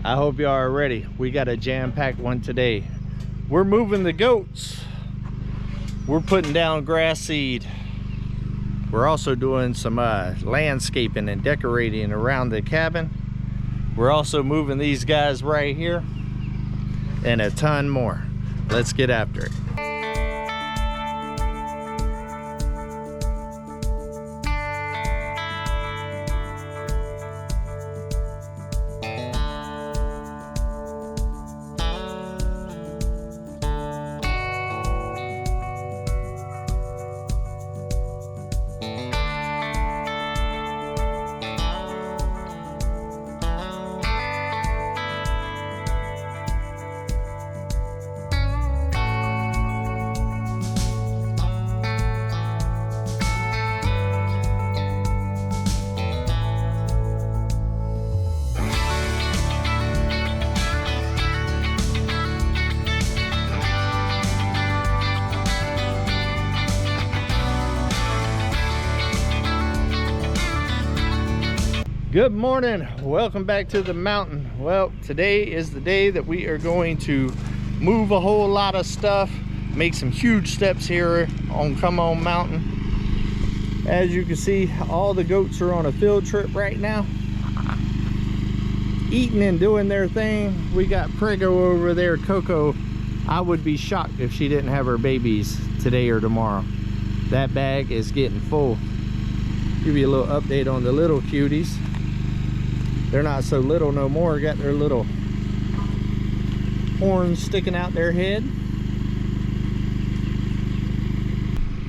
I hope y'all are ready. We got a jam-packed one today. We're moving the goats. We're putting down grass seed. We're also doing some landscaping and decorating around the cabin. We're also moving these guys right here and a ton more. Let's get after it. Good morning, welcome back to the mountain. Well, today is the day that we are going to move a whole lot of stuff, make some huge steps here on Come On Mountain. As you can see, all the goats are on a field trip right now, eating and doing their thing. We got Prego over there, Coco. I would be shocked if she didn't have her babies today or tomorrow. That bag is getting full. Give you a little update on the little cuties. They're not so little no more. Got their little horns sticking out their head.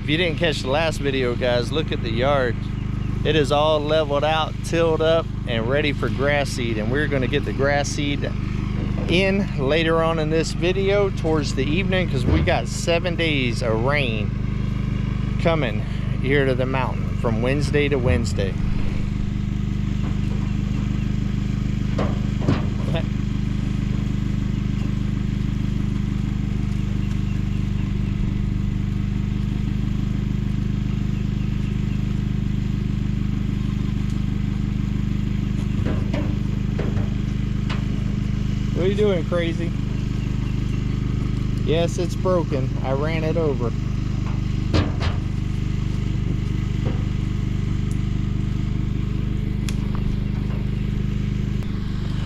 If you didn't catch the last video, guys, look at the yard. It is all leveled out, tilled up, and ready for grass seed. And we're going to get the grass seed in later on in this video towards the evening, because we got 7 days of rain coming here to the mountain from Wednesday to Wednesday. What are you doing, crazy? Yes, it's broken. I ran it over.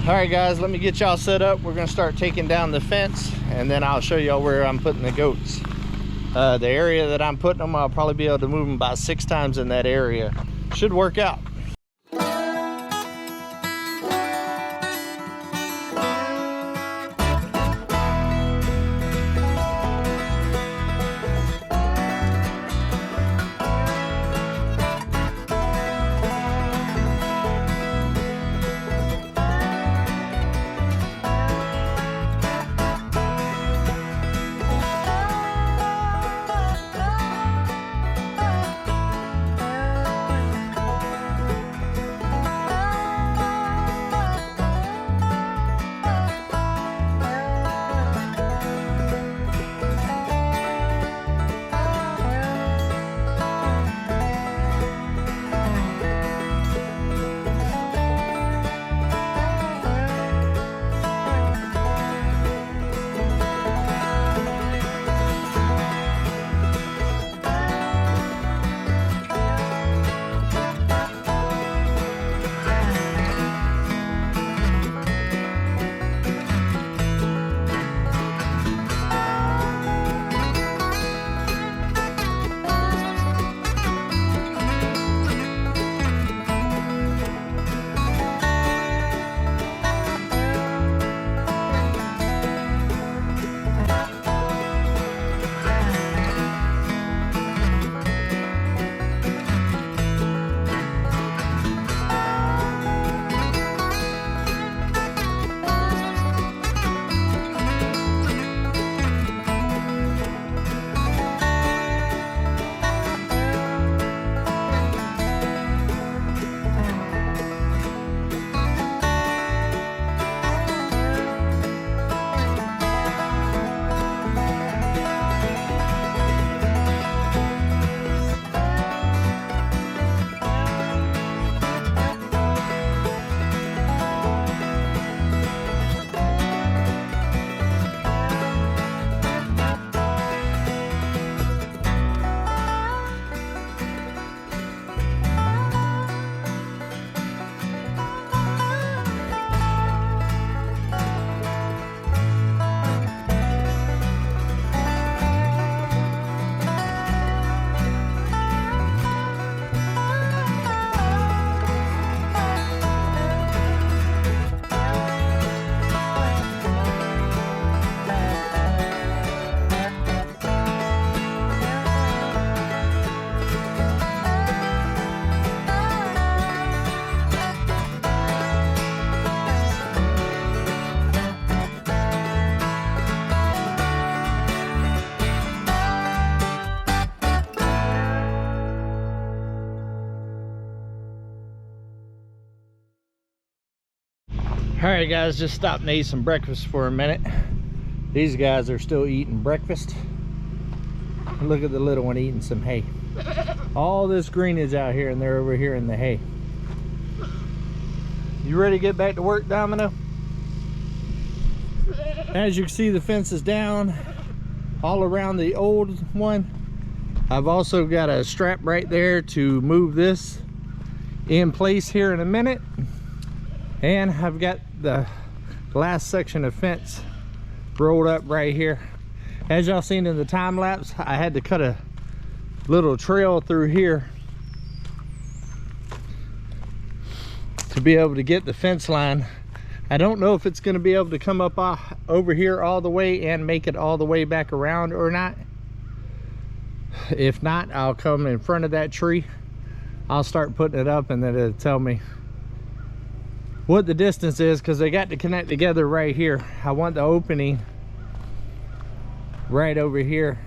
All right, guys, let me get y'all set up. We're gonna start taking down the fence, and then I'll show y'all where I'm putting the goats. The area that I'm putting them, I'll probably be able to move them about 6 times in that area. Should work out. right guys, just stopped and ate some breakfast for a minute. These guys are still eating breakfast. Look at the little one eating some hay. All this greenage out here, and they're over here in the hay. You ready to get back to work, Domino? As you can see, the fence is down all around the old one. I've also got a strap right there to move this in place here in a minute. And I've got the last section of fence rolled up right here. As y'all seen in the time lapse, I had to cut a little trail through here to be able to get the fence line. I don't know if it's going to be able to come up over here all the way and make it all the way back around or not. If not, I'll come in front of that tree. I'll start putting it up, and then it'll tell me what the distance is, because they got to connect together right here. I want the opening right over here.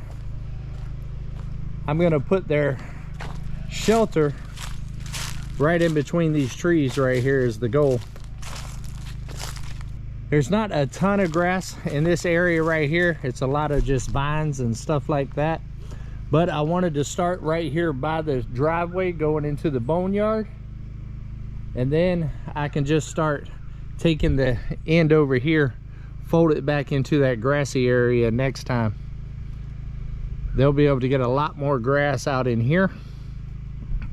I'm going to put their shelter right in between these trees right here is the goal. There's not a ton of grass in this area right here. It's a lot of just vines and stuff like that. But I wanted to start right here by the driveway going into the boneyard. And then I can just start taking the end over here, fold it back into that grassy area next time. They'll be able to get a lot more grass out in here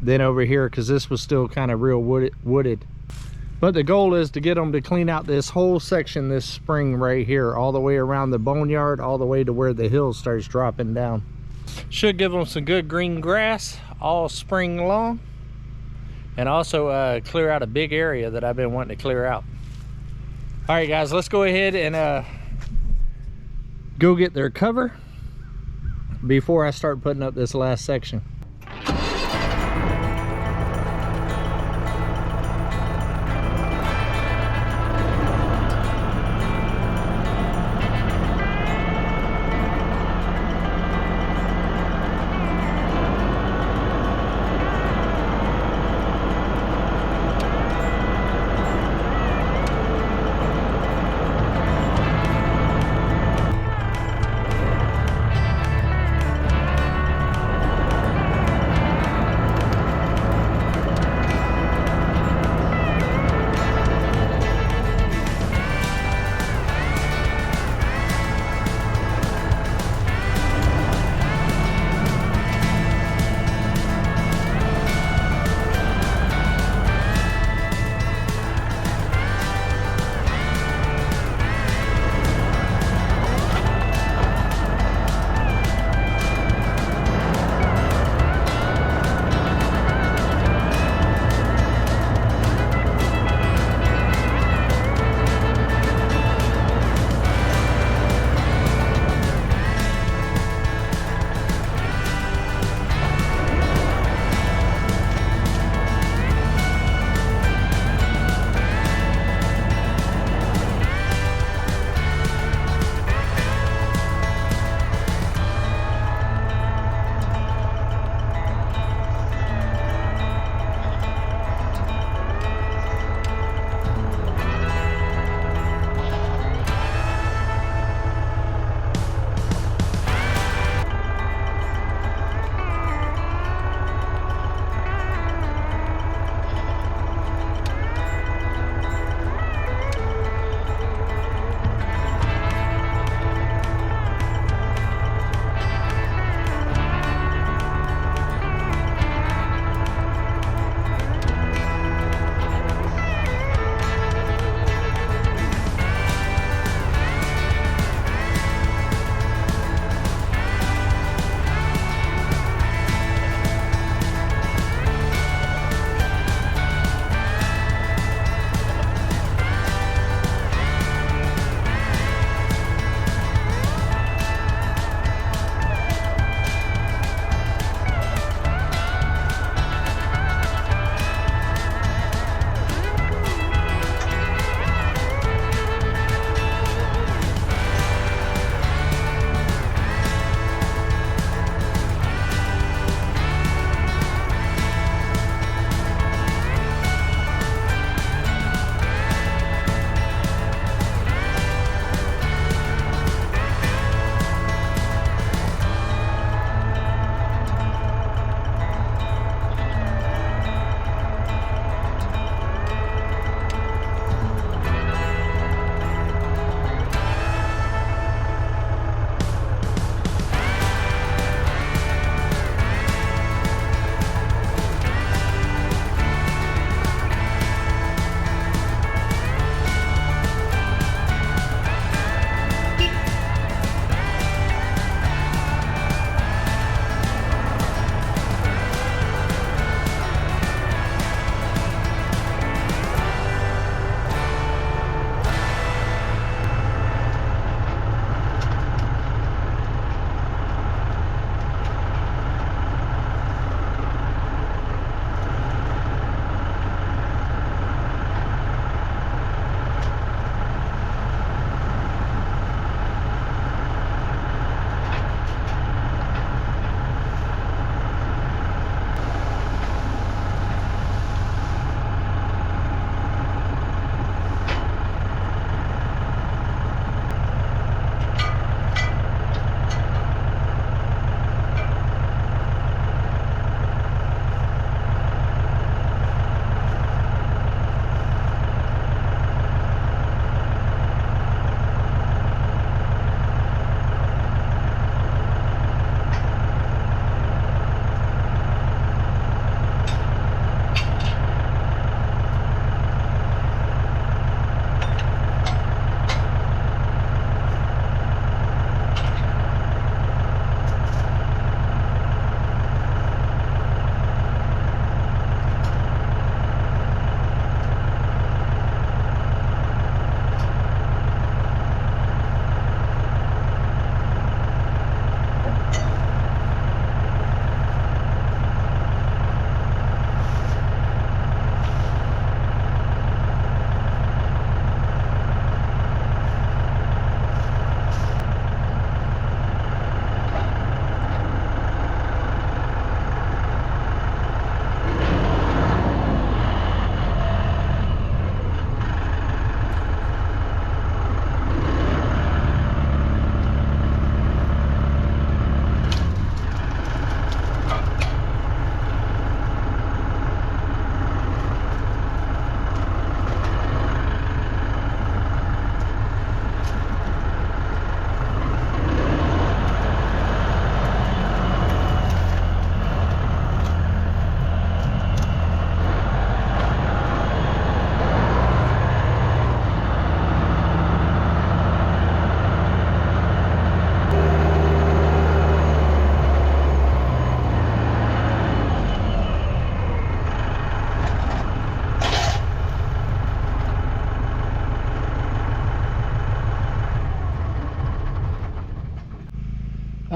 than over here, because this was still kind of real wooded. But the goal is to get them to clean out this whole section this spring right here, all the way around the boneyard, all the way to where the hill starts dropping down. Should give them some good green grass all spring long, and also clear out a big area that I've been wanting to clear out. All right guys, let's go ahead and go get their cover before I start putting up this last section.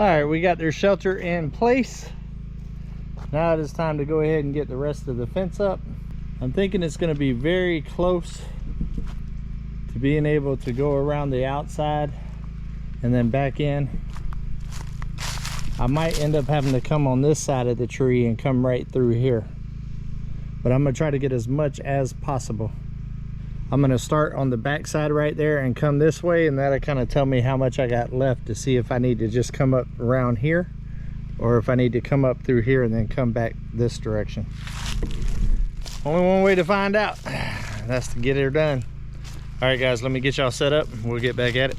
All right, we got their shelter in place. Now it is time to go ahead and get the rest of the fence up. I'm thinking it's going to be very close to being able to go around the outside and then back in. I might end up having to come on this side of the tree and come right through here, but I'm going to try to get as much as possible. I'm going to start on the back side right there and come this way, and that'll kind of tell me how much I got left to see if I need to just come up around here or if I need to come up through here and then come back this direction. Only one way to find out. That's to get her done. All right, guys, let me get y'all set up. We'll get back at it.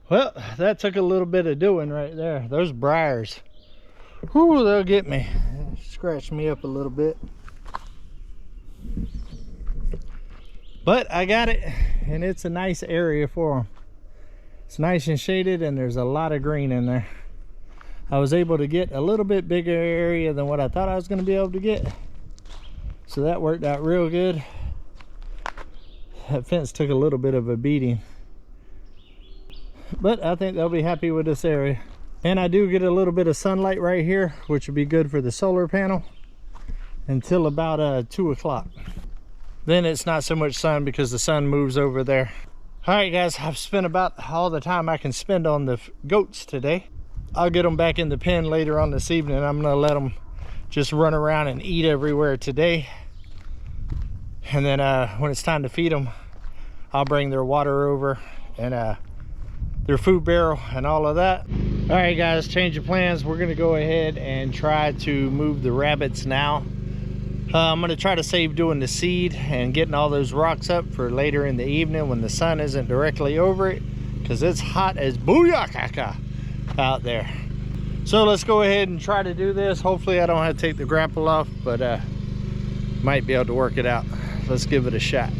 Well, that took a little bit of doing right there. Those briars, whoo, they'll get me. Scratch me up a little bit. But I got it, and it's a nice area for them. It's nice and shaded, and there's a lot of green in there. I was able to get a little bit bigger area than what I thought I was going to be able to get. So that worked out real good. That fence took a little bit of a beating, but I think they'll be happy with this area. And I do get a little bit of sunlight right here, which would be good for the solar panel until about 2 o'clock. Then it's not so much sun because the sun moves over there. All right, guys, I've spent about all the time I can spend on the goats today. I'll get them back in the pen later on this evening. I'm gonna let them just run around and eat everywhere today. And then when it's time to feed them, I'll bring their water over and their food barrel and all of that. All right, guys, change of plans. We're gonna go ahead and try to move the rabbits now. I'm gonna try to save doing the seed and getting all those rocks up for later in the evening when the sun isn't directly over it, because it's hot as booyakaka out there. So let's go ahead and try to do this. Hopefully I don't have to take the grapple off, but might be able to work it out. Let's give it a shot.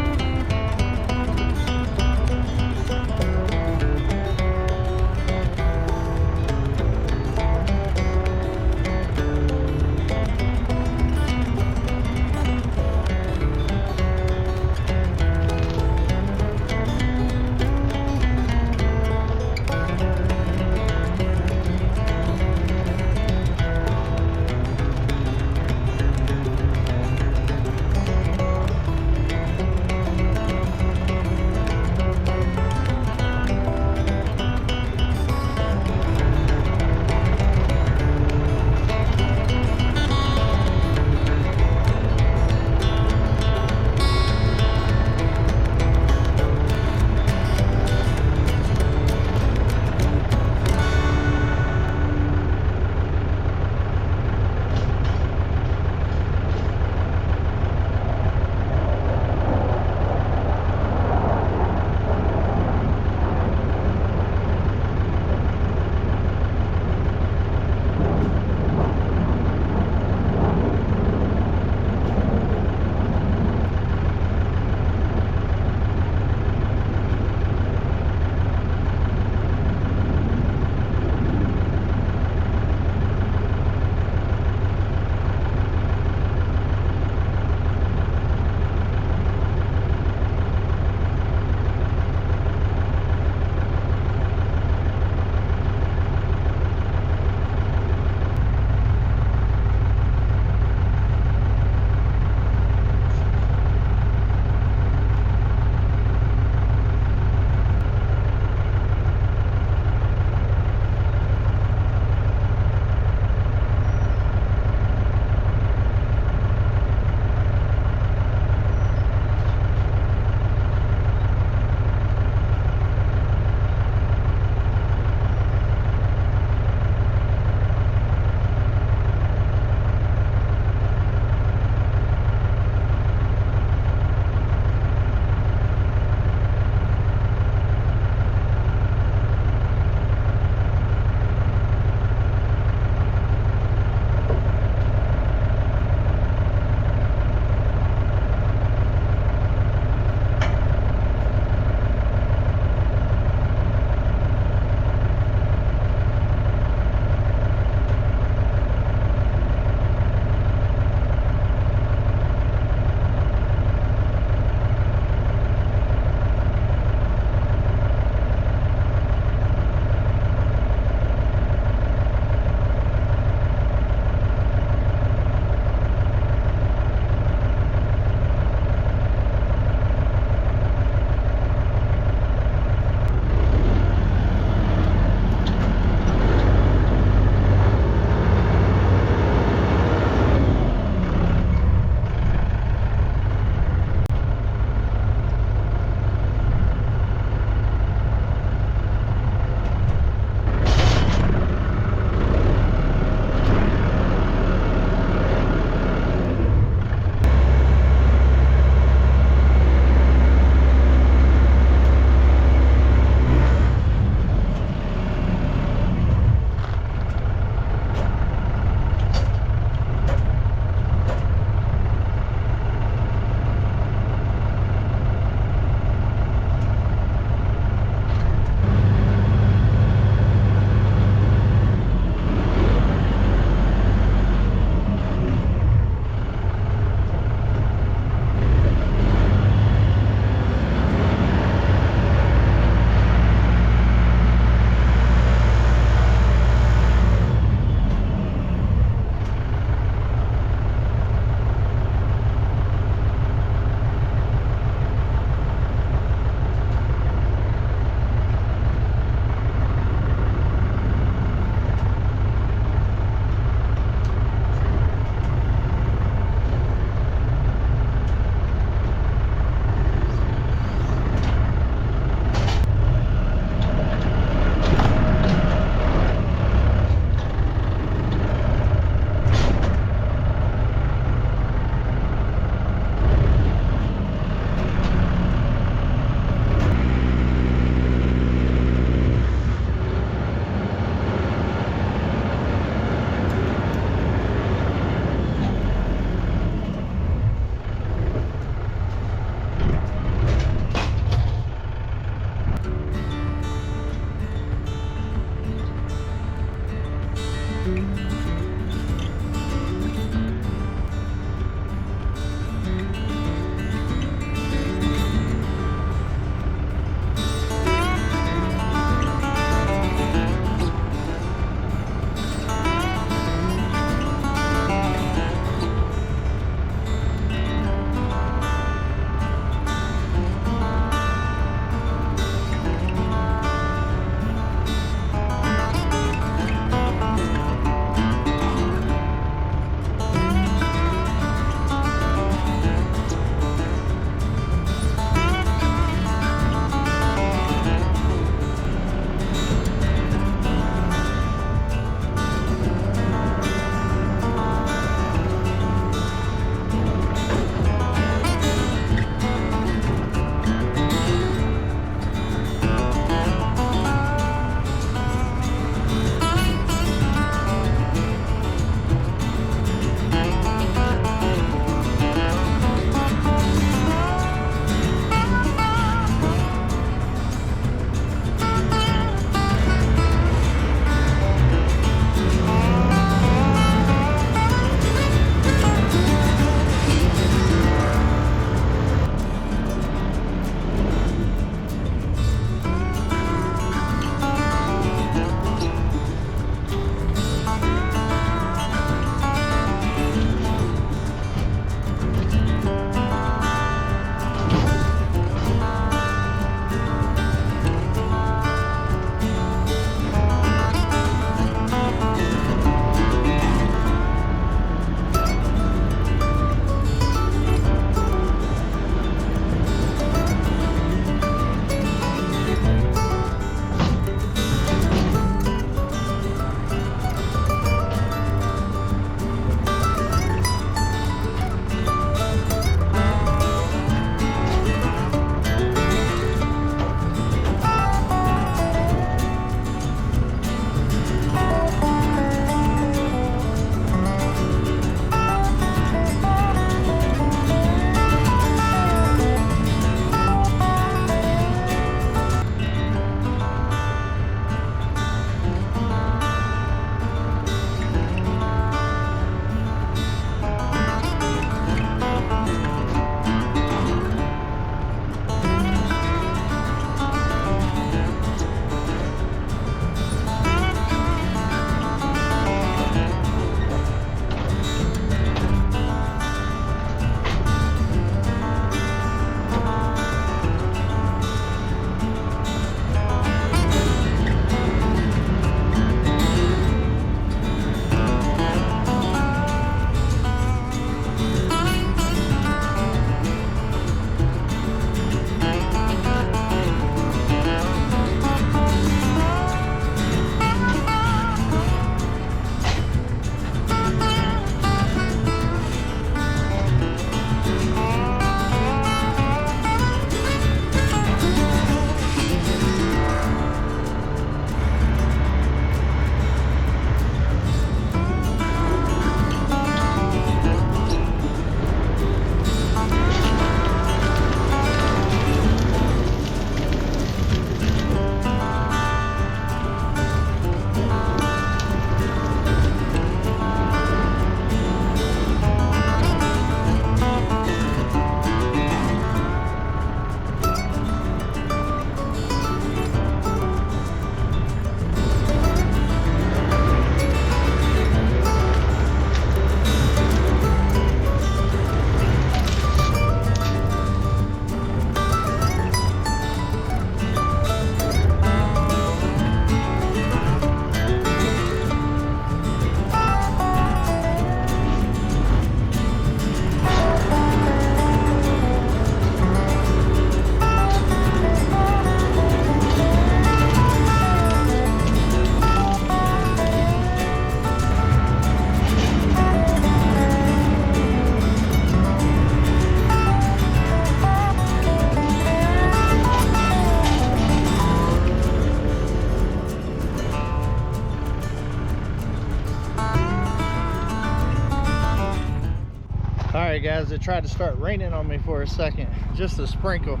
Alright guys, it tried to start raining on me for a second, just a sprinkle.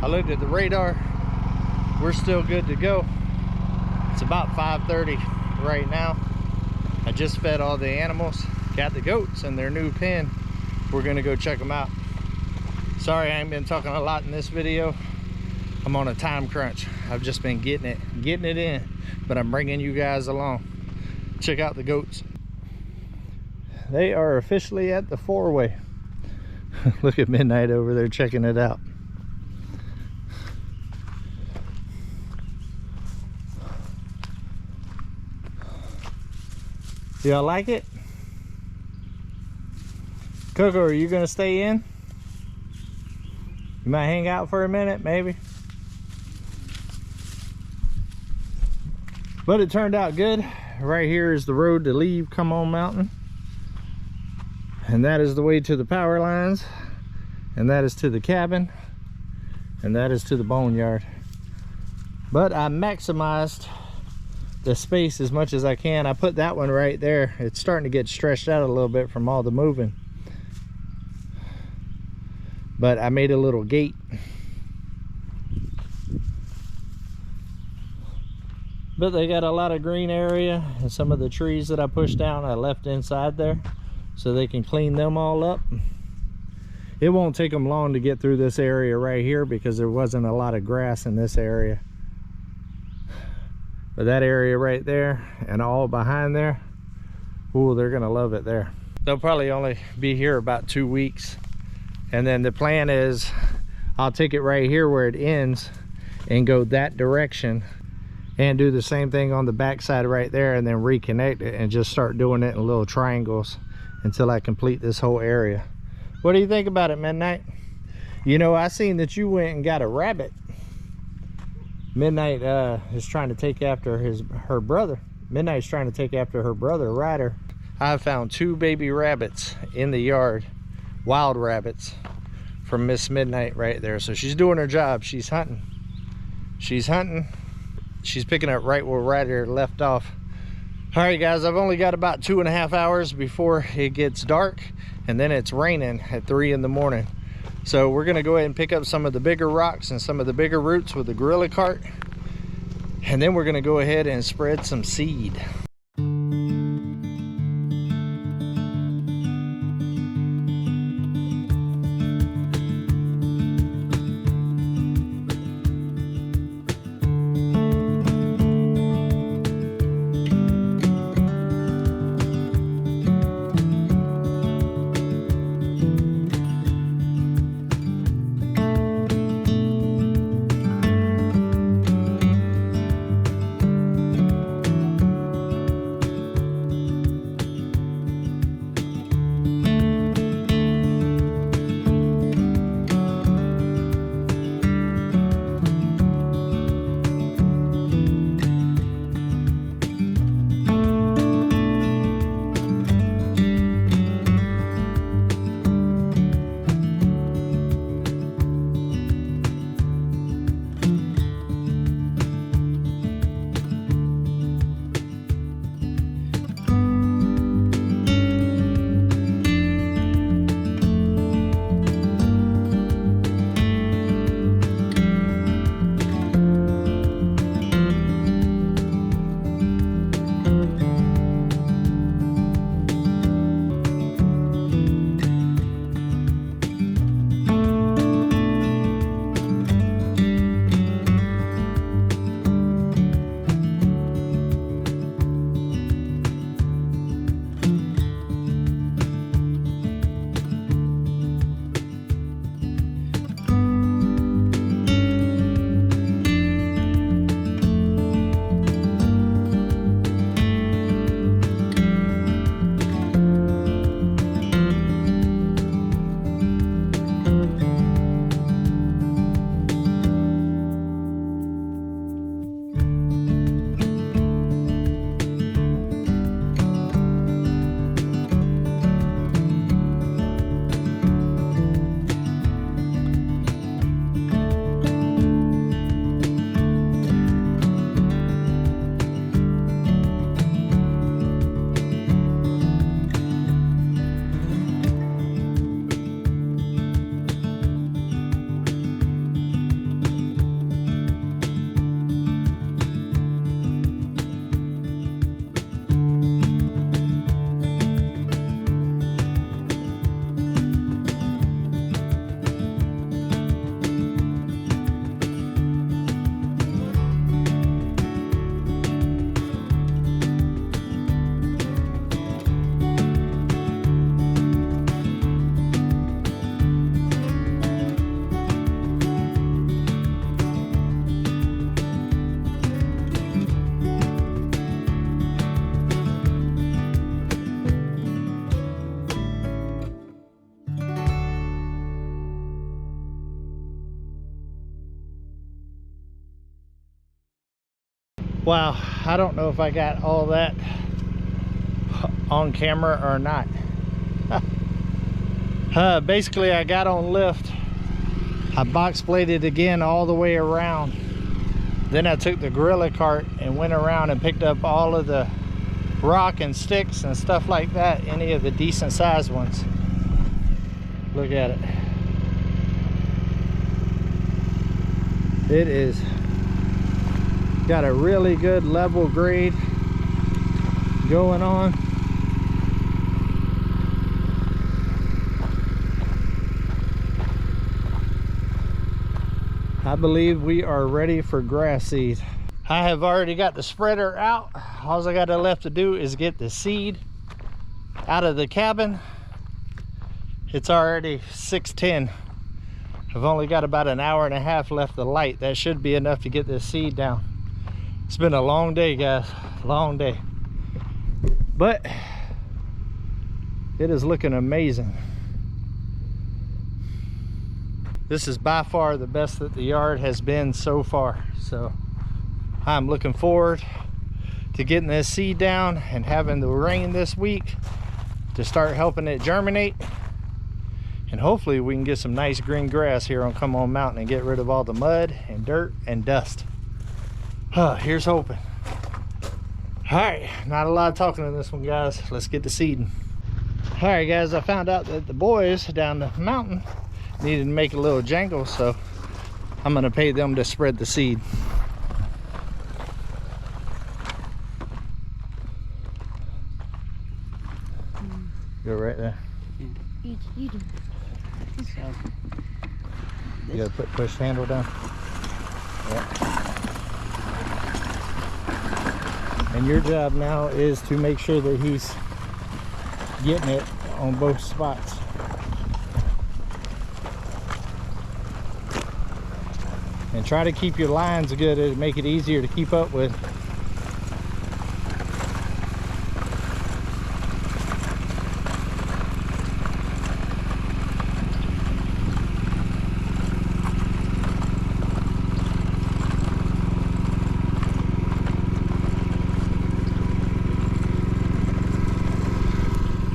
I looked at the radar, we're still good to go. It's about 5:30 right now. I just fed all the animals, got the goats in their new pen. We're gonna go check them out. Sorry I ain't been talking a lot in this video. I'm on a time crunch. I've just been getting it in, but I'm bringing you guys along. Check out the goats. They are officially at the 4-way. Look at Midnight over there checking it out. Y'all like it? Coco, are you gonna stay in? You might hang out for a minute, maybe. But it turned out good. Right here is the road to leave Come On Mountain. And that is the way to the power lines. And that is to the cabin. And that is to the boneyard. But I maximized the space as much as I can. I put that one right there. It's starting to get stretched out a little bit from all the moving. But I made a little gate. But they got a lot of green area, and some of the trees that I pushed down I left inside there so they can clean them all up. It won't take them long to get through this area right here because there wasn't a lot of grass in this area. But that area right there and all behind there, ooh, they're gonna love it there. They'll probably only be here about 2 weeks. And then the plan is I'll take it right here where it ends and go that direction and do the same thing on the back side right there, and then reconnect it and just start doing it in little triangles until I complete this whole area. What do you think about it, Midnight? You know, I seen that you went and got a rabbit. Midnight is trying to take after her brother. Midnight's trying to take after her brother, Ryder. I found 2 baby rabbits in the yard, wild rabbits, from Miss Midnight right there. So she's doing her job. She's hunting. She's hunting. She's picking up right where Ryder left off. All right, guys, I've only got about 2.5 hours before it gets dark, and then it's raining at 3 in the morning. So we're gonna go ahead and pick up some of the bigger rocks and some of the bigger roots with the gorilla cart, and then we're gonna go ahead and spread some seed. Wow, I don't know if I got all that on camera or not. Basically, I got on lift. I box bladed again all the way around. Then I took the gorilla cart and went around and picked up all of the rock and sticks and stuff like that, any of the decent sized ones. Look at it. It is got a really good level grade going on. I believe we are ready for grass seed. I have already got the spreader out. All I got left to do is get the seed out of the cabin. It's already 6:10. I've only got about an hour and a half left of light. That should be enough to get this seed down. It's been a long day, guys, long day. But it is looking amazing. This is by far the best that the yard has been so far. So I'm looking forward to getting this seed down and having the rain this week to start helping it germinate. And hopefully we can get some nice green grass here on Come On Mountain and get rid of all the mud and dirt and dust. Here's hoping. All right, not a lot of talking in this one, guys. Let's get to seeding. All right, guys, I found out that the boys down the mountain needed to make a little jangle, so I'm gonna pay them to spread the seed. Go right there. Yeah. You do. So, you gotta push the handle down. Yeah. And your job now is to make sure that he's getting it on both spots. And try to keep your lines good to make it easier to keep up with.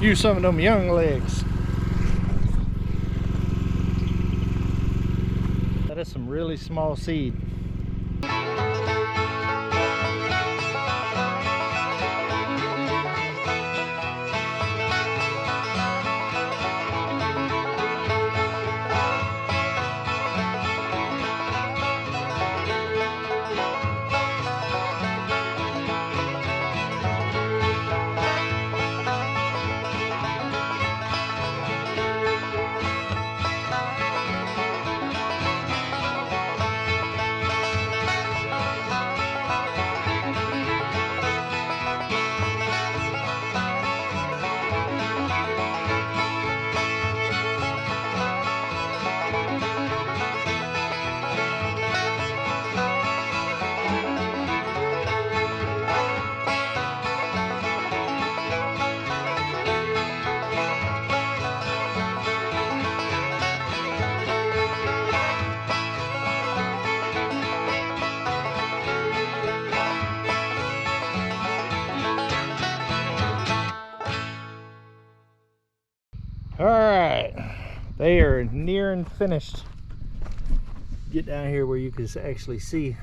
Use some of them young legs. That is some really small seed. All right, they are near and finished. Get down here where you can actually see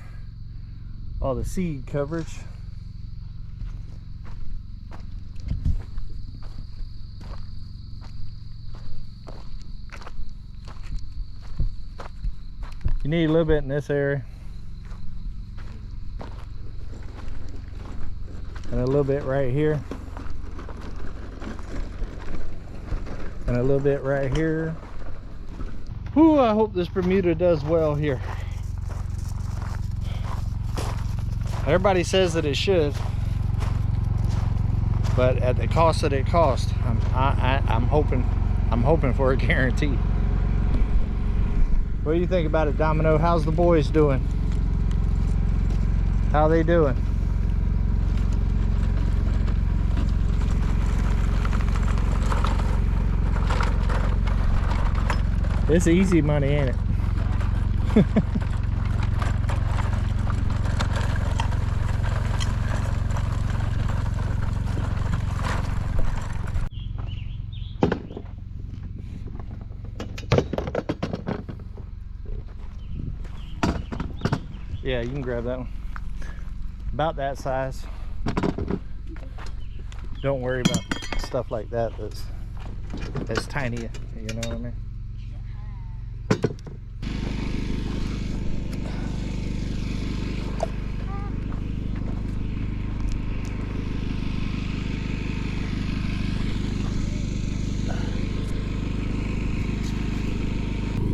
all the seed coverage. You need a little bit in this area. And a little bit right here. And a little bit right here. Whew, I hope this Bermuda does well here. Everybody says that it should, but at the cost that it costs, I'm hoping for a guarantee. What do you think about it, Domino? How's the boys doing? How they doing? It's easy money, ain't it? Yeah, you can grab that one. About that size. Don't worry about stuff like that that's tiny, you know what I mean?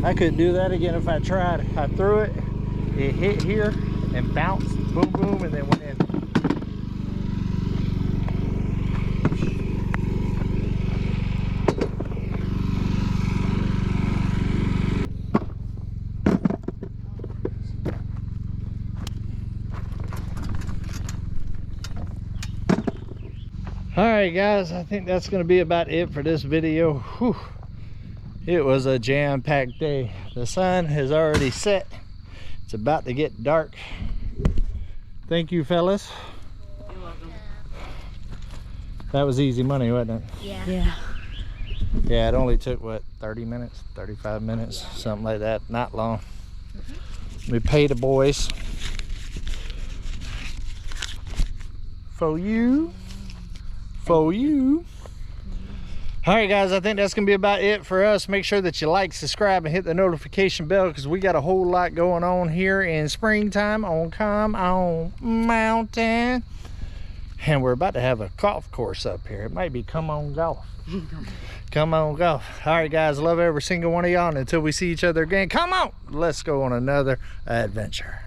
I couldn't do that again if I tried. I threw it, it hit here and bounced, boom, boom, and then went in. All right, guys, I think that's going to be about it for this video. Whew. It was a jam-packed day. The sun has already set. It's about to get dark. Thank you, fellas. You're welcome. That was easy money, wasn't it? Yeah. Yeah. Yeah, it only took, what, 30 minutes, 35 minutes, something like that. Not long. We paid the boys. For you. For you. All right, guys, I think that's gonna be about it for us. Make sure that you like, subscribe, and hit the notification bell, because we got a whole lot going on here in springtime on Come On Mountain. And we're about to have a golf course up here. It might be Come On Golf. Come on golf. All right, guys, love every single one of y'all, and until we see each other again, come on, let's go on another adventure.